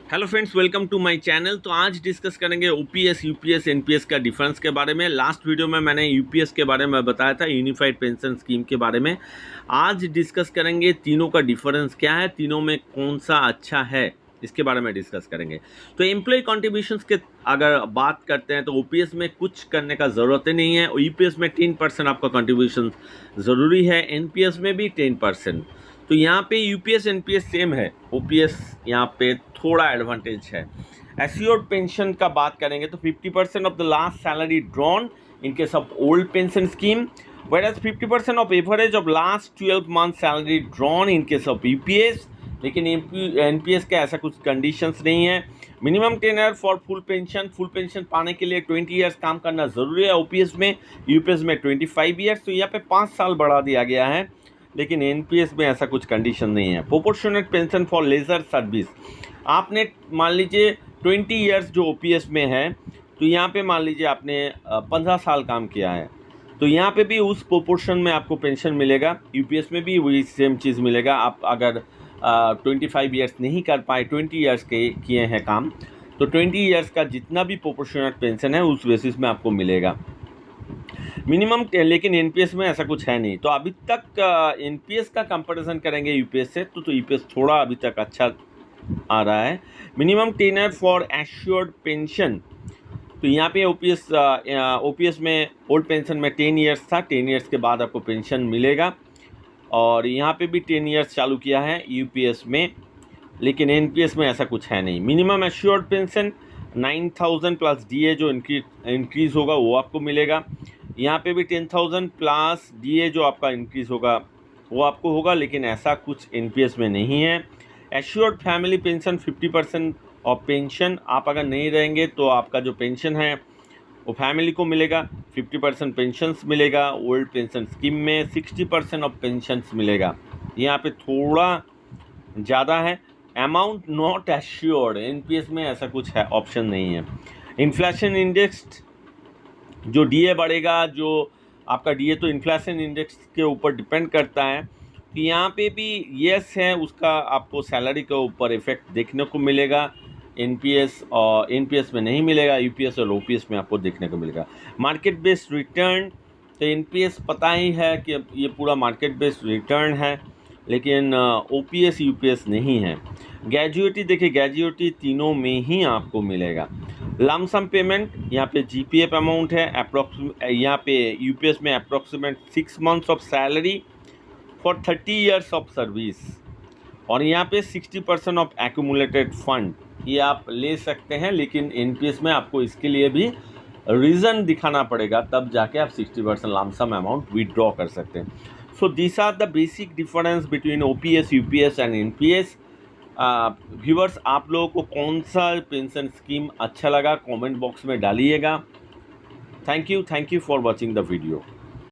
Hello friends, welcome to my channel. तो आज discuss करेंगे ओपीएस, यूपीएस, एनपीएस का डिफरेंस के बारे में। लास्ट वीडियो में मैंने यूपीएस के बारे में बताया था, यूनिफाइड पेंशन स्कीम के बारे में। आज डिस्कस करेंगे तीनों का डिफरेंस क्या है, तीनों में कौन सा अच्छा है, इसके बारे में डिस्कस करेंगे। तो एम्प्लॉय कॉन्ट्रीब्यूशंस के अगर बात करते हैं तो ओपीएस में कुछ करने का ज़रूरत ही नहीं है। यूपीएस में 10% आपका कॉन्ट्रीब्यूशन ज़रूरी है, एनपीएस में भी 10%। तो यहाँ पे यूपीएस एनपीएस सेम है, ओपीएस यहाँ पे थोड़ा एडवांटेज है। एश्योर्ड पेंशन का बात करेंगे तो 50% of the last salary drawn in case of old pension scheme, whereas 50% of average of last 12 month salary drawn in case of UPS. लेकिन एनपीएस का ऐसा कुछ कंडीशंस नहीं है। Minimum tenure for full pension पाने के लिए 20 ईयर्स काम करना ज़रूरी है ओपीएस में, यूपीएस में 25 ईयर्स। तो यहाँ पे 5 साल बढ़ा दिया गया है, लेकिन एनपीएस में ऐसा कुछ कंडीशन नहीं है। Proportionate pension for lesser service, आपने मान लीजिए 20 ईयर्स जो ओपीएस में है, तो यहाँ पे मान लीजिए आपने 15 साल काम किया है, तो यहाँ पे भी उस प्रोपोर्शन में आपको पेंशन मिलेगा। यूपीएस में भी वही सेम चीज़ मिलेगा। आप अगर 25 ईयर्स नहीं कर पाए, 20 ईयर्स के किए हैं काम, तो 20 ईयर्स का जितना भी प्रोपोर्शनेट पेंशन है उस बेसिस में आपको मिलेगा मिनिमम। लेकिन एनपीएस में ऐसा कुछ है नहीं। तो अभी तक एनपीएस का कंपैरिजन करेंगे यूपीएस से, तो ईपीएस थोड़ा अभी तक अच्छा आ रहा है। Minimum tenure for assured pension, तो यहाँ पे ओपीएस में ओल्ड पेंशन में 10 ईयर्स था, 10 ईयर्स के बाद आपको पेंशन मिलेगा, और यहाँ पे भी 10 ईयर्स चालू किया है यूपीएस में, लेकिन एनपीएस में ऐसा कुछ है नहीं। Minimum assured pension 9,000 plus DA जो इंक्रीज़ होगा वो आपको मिलेगा। यहाँ पे भी 10,000 प्लस डीए जो आपका इंक्रीज़ होगा वो आपको होगा, लेकिन ऐसा कुछ एनपीएस में नहीं है। Assured family pension 50% of pension, आप अगर नहीं रहेंगे तो आपका जो पेंशन है वो फैमिली को मिलेगा। 50% पेंशन्स मिलेगा। ओल्ड पेंशन स्कीम में 60% ऑफ पेंशन्स मिलेगा। यहाँ पे थोड़ा ज़्यादा है। अमाउंट नॉट एश्योर्ड, एनपीएस में ऐसा कुछ है, ऑप्शन नहीं है। इन्फ्लेशन इंडेक्स, जो डीए बढ़ेगा, जो आपका डीए तो इन्फ्लेशन इंडेक्स के ऊपर डिपेंड करता है, कि यहाँ पे भी यस है, उसका आपको सैलरी के ऊपर इफेक्ट देखने को मिलेगा। एनपीएस में नहीं मिलेगा, यूपीएस और ओपीएस में आपको देखने को मिलेगा। मार्केट बेस्ड रिटर्न, तो एनपीएस पता ही है कि ये पूरा मार्केट बेस्ड रिटर्न है, लेकिन ओपीएस यूपीएस नहीं है। ग्रेजुएटी, देखिए ग्रेजुएटी तीनों में ही आपको मिलेगा। लमसम पेमेंट, यहाँ पे जीपीएफ अमाउंट है यहाँ पे यूपीएस में approximate 6 months of salary for 30 years of service, और यहाँ पे 60% ऑफ एक्यूमुलेटेड फंड ये आप ले सकते हैं, लेकिन एनपीएस में आपको इसके लिए भी रीज़न दिखाना पड़ेगा, तब जाके आप 60% लमसम अमाउंट विड्रॉ कर सकते हैं। So this are the basic difference between OPS, UPS and NPS. Viewers, आप लोगों को कौन सा पेंशन स्कीम अच्छा लगा कमेंट बॉक्स में डालिएगा। Thank you for watching the video.